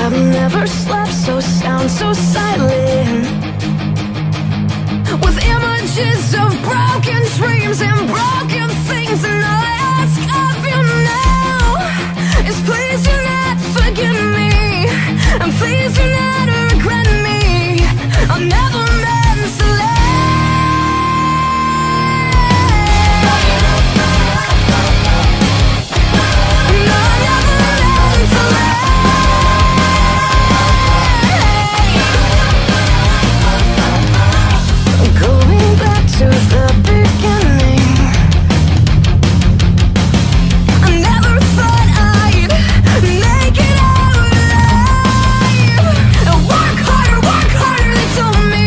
I've never slept so sound, so silent, with images of broken dreams and broken things. And all I ask of you now is please do not forget me, and please do not regret me. I'll never meant to let. To the beginning, I never thought I'd make it out alive. Work harder, they told me.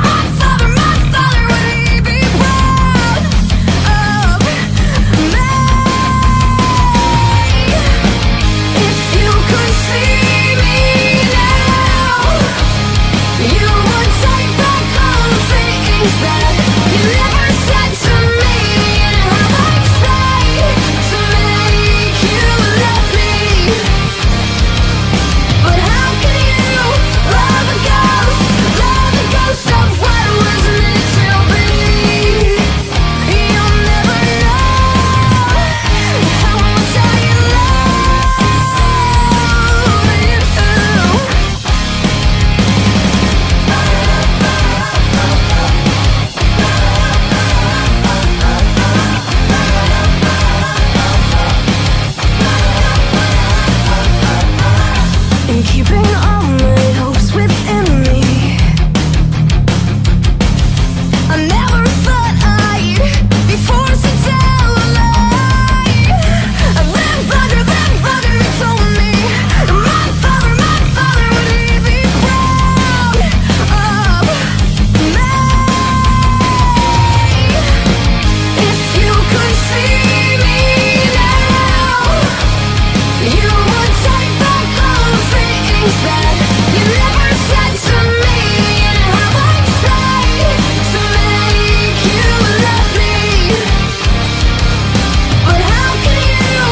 My father, would he be proud of me? If you could see me now, you would take back all the things that you never said to me, and how I tried to make you love me. But how can you love a ghost of what was meant to be? You'll never know how much I love you. And keeping all my hopes within me, I never thought I'd be forced to tell a lie. I live under, they told me. My father, would he be proud of me? If you could see me now, you would take back all the things that you never said to me, and how I tried to make you love me. But how can you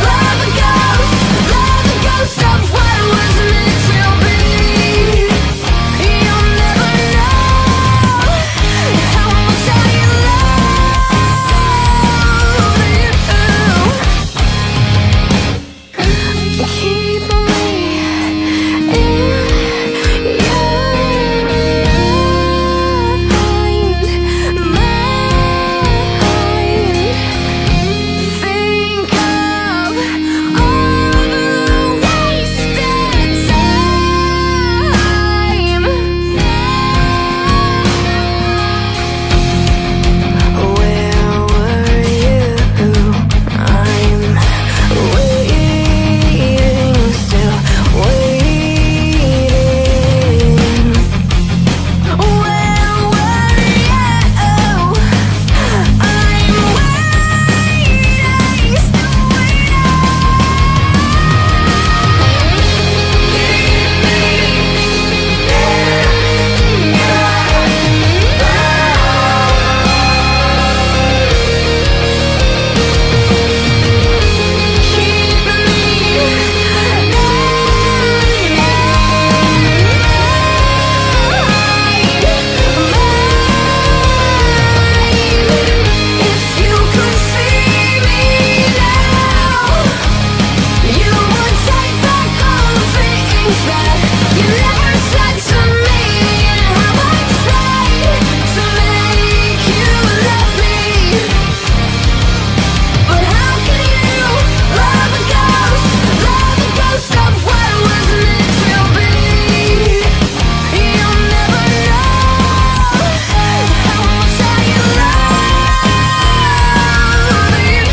love a ghost of what was meant to be? You'll never know how much I love you. Keep me in your mind. Think of all the wasted time. Where were you? I'm waiting, still waiting. Where were you? I'm waiting, still if you could see me now, you would take back all the things that you never said to me, and how I tried to make you love me. But how can you love a ghost of what was meant to be? You'll never know how much I love you.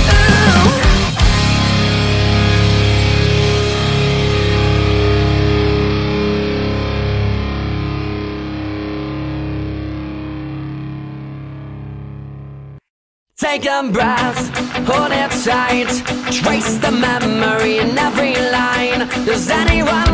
Take a breath, hold it tight, trace the memory in every line. Does anyone